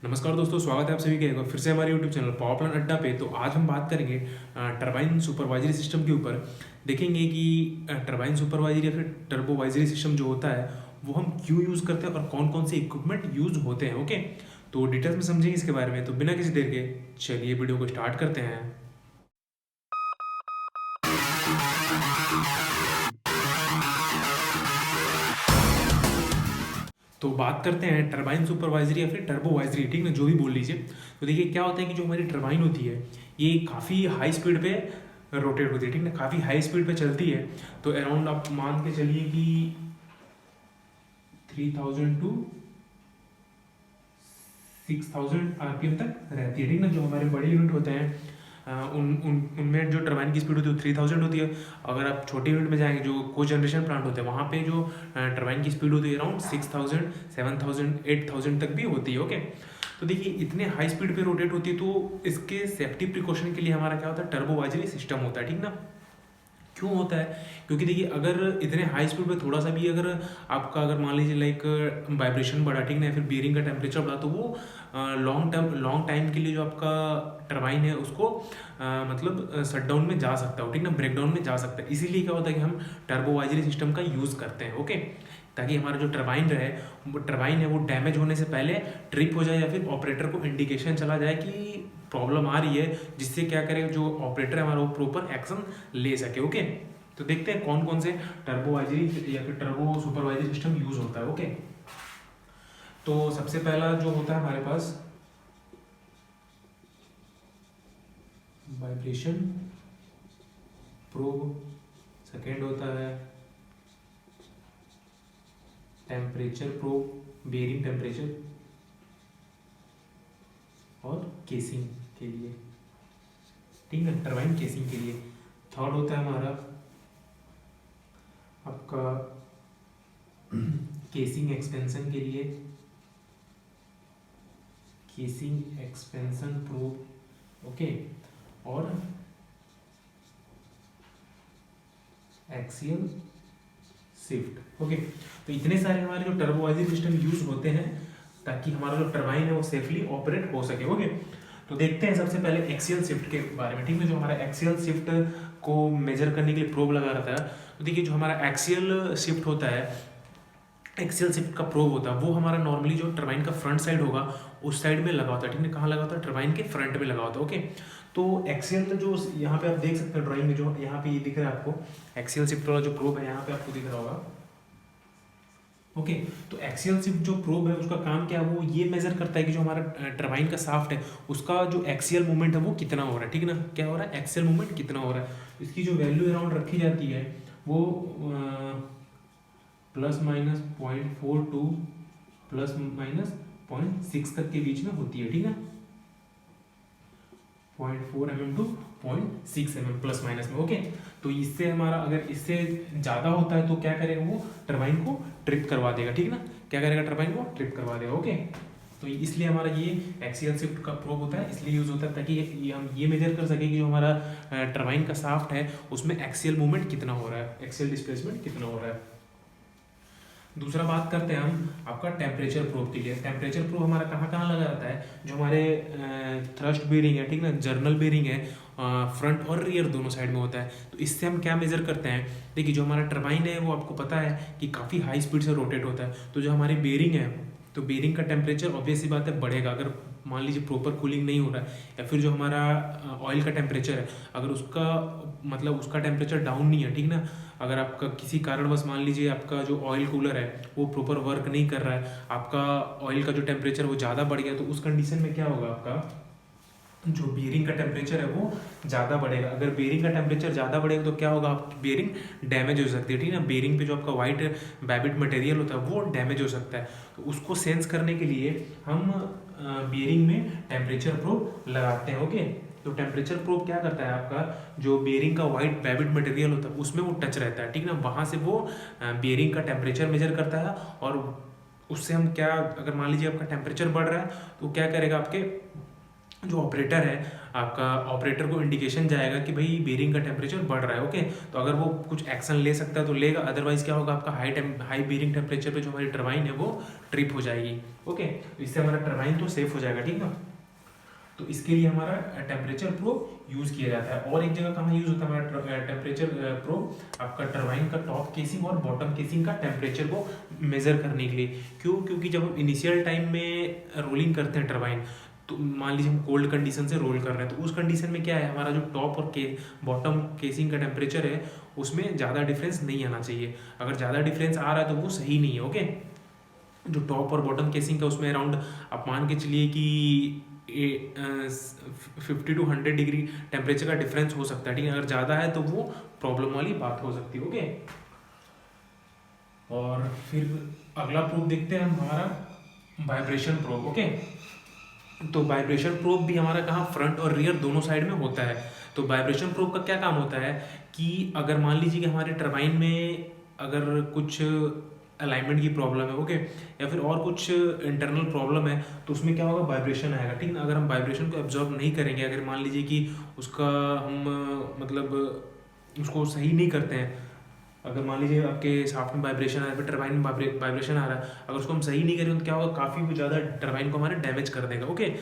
नमस्कार दोस्तों, स्वागत है आप सभी का एक बार फिर से हमारे यूट्यूब चैनल पावर प्लांट अड्डा पे। तो आज हम बात करेंगे टरबाइन सुपरवाइजरी सिस्टम के ऊपर। देखेंगे कि टरबाइन सुपरवाइजरी या फिर टर्बोवाइजरी सिस्टम जो होता है वो हम क्यों यूज़ करते हैं और कौन कौन से इक्विपमेंट यूज होते हैं। ओके, तो डिटेल्स में समझेंगे इसके बारे में। तो बिना किसी देर के चलिए वीडियो को स्टार्ट करते हैं। तो बात करते हैं टरबाइन सुपरवाइजरी या फिर टर्बोवाइजरी, ठीक ना, जो भी बोल लीजिए। तो देखिए क्या होता है कि जो हमारी टरबाइन होती है ये काफ़ी हाई स्पीड पे रोटेट होती है, ठीक ना, काफ़ी हाई स्पीड पे चलती है। तो अराउंड आप मान के चलिए कि 3000 टू 6000 आरपीएम तक रहती है, ठीक ना। जो हमारे बड़े यूनिट होते हैं उन उन उनमें जो टरबाइन की स्पीड होती है वो 3000 होती है। अगर आप छोटे यूनिट में जाएंगे जो को जनरेशन प्लांट होते हैं वहाँ पे जो टरबाइन की स्पीड होती है अराउंड 6000 7000 8000 तक भी होती है। ओके, तो देखिए इतने हाई स्पीड पे रोटेट होती है तो इसके सेफ्टी प्रिकॉशन के लिए हमारा क्या होता है, टर्बोवाइजरी सिस्टम होता है, ठीक ना। क्यों होता है? क्योंकि देखिए अगर इतने हाई स्पीड पे थोड़ा सा भी अगर आपका अगर मान लीजिए लाइक वाइब्रेशन बढ़ा, ठीक ना, या फिर बियरिंग का टेम्परेचर बढ़ा, तो वो लॉन्ग टाइम के लिए जो आपका टरबाइन है उसको मतलब शट डाउन में जा सकता है, ठीक ना, ब्रेक डाउन में जा सकता है। इसीलिए क्या होता है कि हम टर्बोवाइजरी सिस्टम का यूज़ करते हैं। ओके, ताकि हमारा जो टरबाइन है वो डैमेज होने से पहले ट्रिप हो जाए या फिर ऑपरेटर को इंडिकेशन चला जाए कि प्रॉब्लम आ रही है, जिससे क्या करे जो ऑपरेटर है हमारा वो प्रॉपर एक्शन ले सके। ओके, तो देखते हैं कौन कौन से टर्बोवाइजरी या फिर टर्बो सुपरवाइजरी सिस्टम यूज होता है। ओके, तो सबसे पहला जो होता है हमारे पास वाइब्रेशन प्रोब, सेकेंड होता है टेम्परेचर प्रोब, बेयरिंग टेम्परेचर और केसिंग के लिए, ठीक है, टरबाइन केसिंग के लिए। थर्ड होता है हमारा आपका केसिंग एक्सपेंशन के लिए, केसिंग एक्सपेंशन प्रोब। ओके, और एक्सियल शिफ्ट। ओके, तो इतने सारे हमारे जो टर्बोवाइजरी सिस्टम यूज होते हैं ताकि हमारा जो टरबाइन है वो सेफली ऑपरेट हो सके। ओके, तो देखते हैं सबसे पहले एक्सियल शिफ्ट के बारे में, ठीक है। जो हमारा एक्सियल शिफ्ट को मेजर करने के लिए प्रोब लगा रहता है, तो देखिए जो हमारा एक्सियल शिफ्ट होता है, एक्सियल शिफ्ट का प्रोब होता है वो हमारा नॉर्मली जो टरबाइन का फ्रंट साइड होगा उस साइड में लगा होता है, ठीक है। कहाँ लगा होता है? टरबाइन के फ्रंट में लगा होता है। ओके, तो एक्सियल जो यहाँ पे आप देख सकते हैं ड्राइंग में, जो यहाँ पे ये दिख रहा है आपको एक्सियल शिफ्ट वाला जो प्रोब है, यहाँ पे आपको दिख रहा होगा। ओके, तो एक्सियल शिफ्ट जो प्रोब है उसका काम क्या है, वो ये मेजर करता है कि जो हमारा टरबाइन का शाफ्ट है उसका जो एक्सियल मूवमेंट है वो कितना हो रहा है, ठीक है ना। क्या हो रहा है? एक्सियल मूवमेंट कितना हो रहा है। इसकी जो वैल्यू अराउंड रखी जाती है वो ±0.42 ±0.6 तक के बीच में होती है, ठीक है। 0.4 mm to 0.6 mm plus minus में। ओके, तो इससे हमारा अगर इससे ज़्यादा होता है तो क्या करेगा, वो टरबाइन को ट्रिप करवा देगा, ठीक है ना। क्या करेगा? टरबाइन को ट्रिप करवा देगा। ओके, तो इसलिए हमारा ये एक्सियल शिफ्ट का प्रोब होता है, इसलिए यूज होता है ताकि हम ये मेजर कर सके कि जो हमारा टरबाइन का शाफ्ट है उसमें एक्सियल मूवमेंट कितना हो रहा है, एक्सियल डिस्प्लेसमेंट कितना हो रहा है। दूसरा बात करते हैं हम आपका टेम्परेचर प्रोब के लिए। टेम्परेचर प्रोब हमारा कहाँ कहाँ लगा रहता है? जो हमारे थ्रस्ट बेरिंग है, ठीक ना, जर्नल बेरिंग है, फ्रंट और रियर दोनों साइड में होता है। तो इससे हम क्या मेजर करते हैं? देखिए जो हमारा टरबाइन है वो आपको पता है कि काफ़ी हाई स्पीड से रोटेट होता है, तो जो हमारी बेरिंग है तो बेरिंग का टेम्परेचर ऑब्वियसली बात है बढ़ेगा अगर मान लीजिए प्रॉपर कूलिंग नहीं हो रहा है, या फिर जो हमारा ऑयल का टेम्परेचर है अगर उसका मतलब उसका टेम्परेचर डाउन नहीं है, ठीक ना। अगर आपका किसी कारणवश मान लीजिए आपका जो ऑयल कूलर है वो प्रॉपर वर्क नहीं कर रहा है, आपका ऑयल का जो टेम्परेचर वो ज़्यादा बढ़ गया, तो उस कंडीशन में क्या होगा, आपका जो बेरिंग का टेम्परेचर है वो ज़्यादा बढ़ेगा। अगर बेरिंग का टेम्परेचर ज़्यादा बढ़ेगा तो क्या होगा, आपकी बेरिंग डैमेज हो सकती है, ठीक है ना। बेरिंग पे जो आपका वाइट बैबिट मटेरियल होता है वो डैमेज हो सकता है। तो उसको सेंस करने के लिए हम बेरिंग में टेम्परेचर प्रोब लगाते हैं। ओके, तो टेम्परेचर प्रोब क्या करता है, आपका जो बेरिंग का वाइट बैबिट मटेरियल होता है उसमें वो टच रहता है, ठीक ना। वहाँ से वो बेरिंग का टेम्परेचर मेजर करता है, और उससे हम क्या, अगर मान लीजिए आपका टेम्परेचर बढ़ रहा है तो क्या करेगा, आपके जो ऑपरेटर है आपका, ऑपरेटर को इंडिकेशन जाएगा कि भाई बेरिंग का टेम्परेचर बढ़ रहा है। ओके, तो अगर वो कुछ एक्शन ले सकता है तो लेगा, अदरवाइज क्या होगा, आपका हाई बेरिंग टेम्परेचर पे जो हमारी टरबाइन है वो ट्रिप हो जाएगी। ओके, तो इससे हमारा टरबाइन तो सेफ हो जाएगा, ठीक ना। तो इसके लिए हमारा टेम्परेचर प्रोब यूज़ किया जाता है। और एक जगह कहाँ यूज़ होता है हमारा टेम्परेचर प्रोब, आपका टरबाइन का टॉप केसिंग और बॉटम केसिंग का टेम्परेचर को मेजर करने के लिए। क्यों? क्योंकि जब हम इनिशियल टाइम में रोलिंग करते हैं टरबाइन, तो मान लीजिए हम कोल्ड कंडीशन से रोल कर रहे हैं, तो उस कंडीशन में क्या है, हमारा जो टॉप और बॉटम केसिंग का टेम्परेचर है उसमें ज़्यादा डिफरेंस नहीं आना चाहिए। अगर ज़्यादा डिफरेंस आ रहा है तो वो सही नहीं है। ओके, जो टॉप और बॉटम केसिंग का उसमें अराउंड आप मान के चलिए कि 50 to 100 डिग्री टेम्परेचर का डिफरेंस हो सकता है, ठीक है। अगर ज़्यादा है तो वो प्रॉब्लम वाली बात हो सकती है। ओके, और फिर अगला प्रूफ देखते हैं हम, हमारा वाइब्रेशन प्रूफ। ओके, तो वाइब्रेशन प्रूफ भी हमारा कहाँ, फ्रंट और रियर दोनों साइड में होता है। तो वाइब्रेशन प्रूफ का क्या काम होता है कि अगर मान लीजिए कि हमारे टरबाइन में अगर कुछ अलाइनमेंट की प्रॉब्लम है, ओके, या फिर और कुछ इंटरनल प्रॉब्लम है, तो उसमें क्या होगा, वाइब्रेशन आएगा, ठीक ना। अगर हम वाइब्रेशन को एब्जॉर्ब नहीं करेंगे, अगर मान लीजिए कि उसका हम मतलब उसको सही नहीं करते हैं, अगर मान लीजिए आपके शाफ्ट में वाइब्रेशन आ रहा है, फिर टरबाइन में वाइब्रेशन आ रहा है, अगर उसको हम सही नहीं करें तो क्या होगा, काफ़ी ज़्यादा टरबाइन को हमारे डैमेज कर देगा। ओके,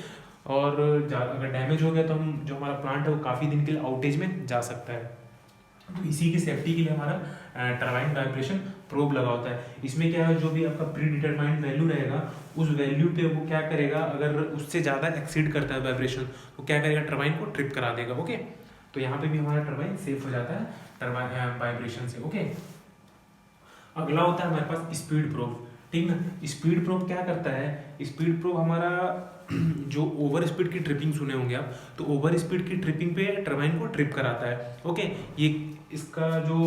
और अगर डैमेज हो गया तो हम जो हमारा प्लांट है वो काफ़ी दिन के लिए आउटेज में जा सकता है। तो इसी की सेफ्टी के लिए हमारा टरबाइन वाइब्रेशन प्रोब लगा होता है। इसमें क्या है, जो भी आपका प्री डिटरमाइंड वैल्यू रहेगा उस वैल्यू पे वो क्या करेगा, अगर उससे ज़्यादा एक्सीड करता है वाइब्रेशन तो क्या करेगा, टरबाइन को ट्रिप करा देगा। ओके, तो यहाँ पे भी हमारा टरबाइन सेफ हो जाता है टरबाइन वाइब्रेशन से। ओके, अगला होता है हमारे पास स्पीड प्रोब, ठीक ना। स्पीड प्रोब क्या करता है, स्पीड प्रोब हमारा जो ओवर स्पीड की ट्रिपिंग सुने होंगे आप, तो ओवर स्पीड की ट्रिपिंग पे टरबाइन को ट्रिप कराता है। ओके, ये इसका जो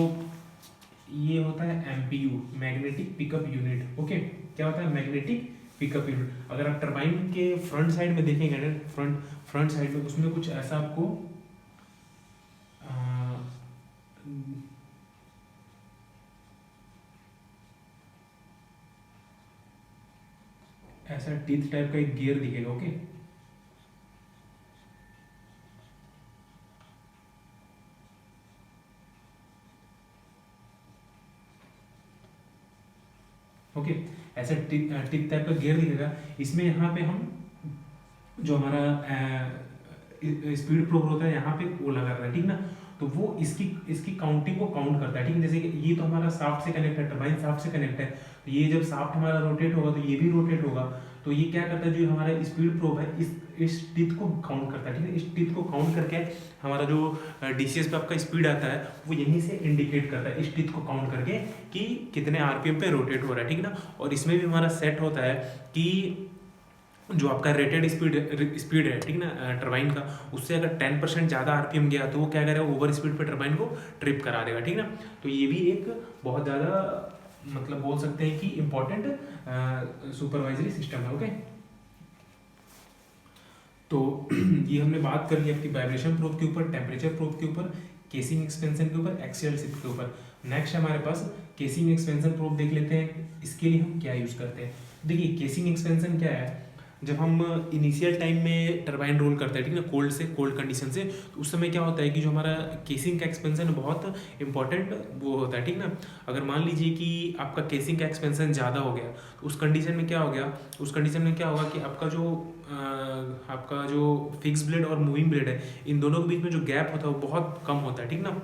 ये होता है MPU, magnetic pickup unit. Okay, क्या होता है, मैग्नेटिक पिकअप यूनिट। अगर आप टरबाइन के फ्रंट साइड में देखेंगे ना, फ्रंट साइड में उसमें कुछ ऐसा आपको ऐसा टीथ टाइप का एक गियर दिखेगा। ओके, ओके, ऐसा टिक टाइप का गियर दिखेगा। इसमें यहाँ पे हम जो हमारा स्पीड प्रोब होता है यहाँ पे वो लगा रहता है, ठीक ना। तो वो इसकी काउंटिंग को काउंट करता है, ठीक है। जैसे कि ये तो हमारा शाफ्ट से कनेक्ट है, टरबाइन शाफ्ट से कनेक्ट है, तो ये जब शाफ्ट हमारा रोटेट होगा तो ये भी रोटेट होगा। तो ये क्या करता है, जो हमारा स्पीड प्रोब है इस टिथ को काउंट करता है, ठीक है। इस टिथ को काउंट करके हमारा जो डीसीएस पे आपका स्पीड आता है वो यहीं से इंडिकेट करता है, इस टिथ को काउंट करके कि कितने आरपीएम पे रोटेट हो रहा है, ठीक ना। और इसमें भी हमारा सेट होता है कि जो आपका रेटेड स्पीड है, ठीक ना, टरबाइन का, उससे अगर 10% ज़्यादा आरपीएम गया तो वो क्या करेगा, ओवर स्पीड पे टरबाइन को ट्रिप करा देगा, ठीक ना। तो ये भी एक बहुत ज़्यादा मतलब बोल सकते हैं कि इम्पोर्टेंट सुपरवाइजरी सिस्टम है। ओके, तो ये हमने बात कर ली आपकी वाइब्रेशन प्रोब के ऊपर, टेम्परेचर प्रोब के ऊपर, केसिंग एक्सपेंशन के ऊपर, एक्सियल शिफ्ट के ऊपर। नेक्स्ट हमारे पास केसिंग एक्सपेंशन प्रोब देख लेते हैं, इसके लिए हम क्या यूज़ करते हैं। देखिए केसिंग एक्सपेंशन क्या है, जब हम इनिशियल टाइम में टरबाइन रोल करते हैं, ठीक ना, कोल्ड कंडीशन से, तो उस समय क्या होता है कि जो हमारा केसिंग का एक्सपेंशन बहुत इंपॉर्टेंट वो होता है, ठीक ना। अगर मान लीजिए कि आपका केसिंग का एक्सपेंशन ज़्यादा हो गया तो उस कंडीशन में क्या हो गया, उस कंडीशन में क्या होगा कि आपका जो फिक्स ब्लेड और मूविंग ब्लेड है, इन दोनों के बीच में जो गैप होता है वो बहुत कम होता है, ठीक ना।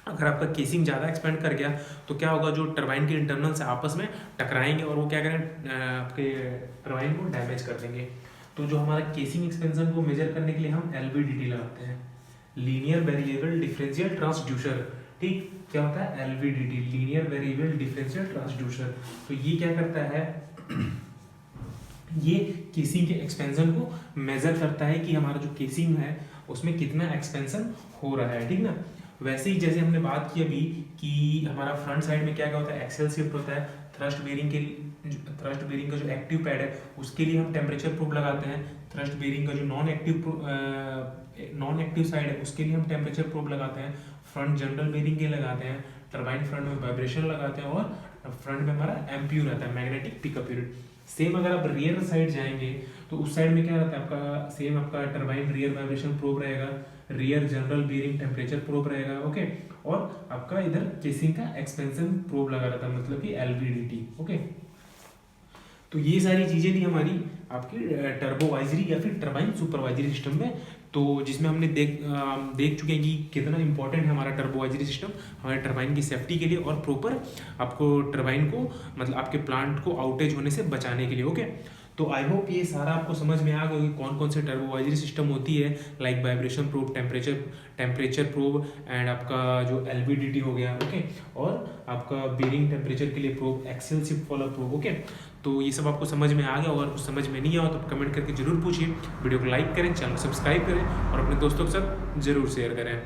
अगर आपका केसिंग ज़्यादा एक्सपेंड कर गया तो क्या होगा, जो टरबाइन के इंटरनल से आपस में टकराएंगे और वो क्या करें, आपके टरबाइन को डैमेज कर देंगे। तो जो हमारा केसिंग एक्सपेंशन को मेजर करने के लिए हम LVDT लगाते हैं, लीनियर वेरिएबल डिफरेंशियल ट्रांसड्यूसर, ठीक। क्या होता है LVDT, linear variable differential transducer. तो ये क्या करता है, ये केसिंग के एक्सपेंशन को मेजर करता है कि हमारा जो केसिंग है उसमें कितना एक्सपेंशन हो रहा है, ठीक ना। वैसे ही जैसे हमने बात की अभी कि हमारा फ्रंट साइड में क्या क्या होता है, एक्सेल शिफ्ट होता है, थ्रस्ट बेरिंग का जो एक्टिव पैड है उसके लिए हम टेम्परेचर प्रूफ लगाते हैं, थ्रस्ट बेरिंग का जो नॉन एक्टिव साइड है उसके लिए हम टेम्परेचर प्रूफ लगाते हैं, फ्रंट जनरल बेरिंग के लगाते हैं, टरबाइन फ्रंट में वाइब्रेशन लगाते हैं, और फ्रंट में हमारा एमपीयू रहता है, मैग्नेटिक पिकअप यूनिट। सेम अगर आप रियर साइड जाएंगे तो उस साइड में क्या रहता है आपका, सेम आपका टरबाइन रियर वाइब्रेशन प्रोब रहेगा, rear general bearing temperature probe रहेगा, ओके। और आपका इधर केसिंग का एक्सपेंशन प्रोब लगा रहता है, मतलब कि एलवीडीटी, ओके। तो ये सारी चीज़ें थी हमारी आपकी टर्बोवाइजरी या फिर टरबाइन सुपरवाइजरी सिस्टम में। तो जिसमें हमने देख चुके हैं कि कितना इंपॉर्टेंट है हमारा टर्बोवाइजरी सिस्टम हमारे टरबाइन की सेफ्टी के लिए और प्रॉपर आपको टरबाइन को मतलब आपके प्लांट को आउटेज होने से बचाने के लिए, ओके। तो आई होप ये सारा आपको समझ में आ गया कि कौन कौन से टर्बोवाइजरी सिस्टम होती है, like vibration probe, temperature probe and आपका जो एलवीडीटी हो गया, ओके। और आपका बेयरिंग टेम्परेचर के लिए प्रोब, एक्सेल शिफ्ट वाला प्रोब, ओके। तो ये सब आपको समझ में आ गया, अगर कुछ समझ में नहीं आया तो कमेंट करके जरूर पूछिए, वीडियो को लाइक करें, चैनल को सब्सक्राइब करें और अपने दोस्तों के साथ जरूर शेयर करें।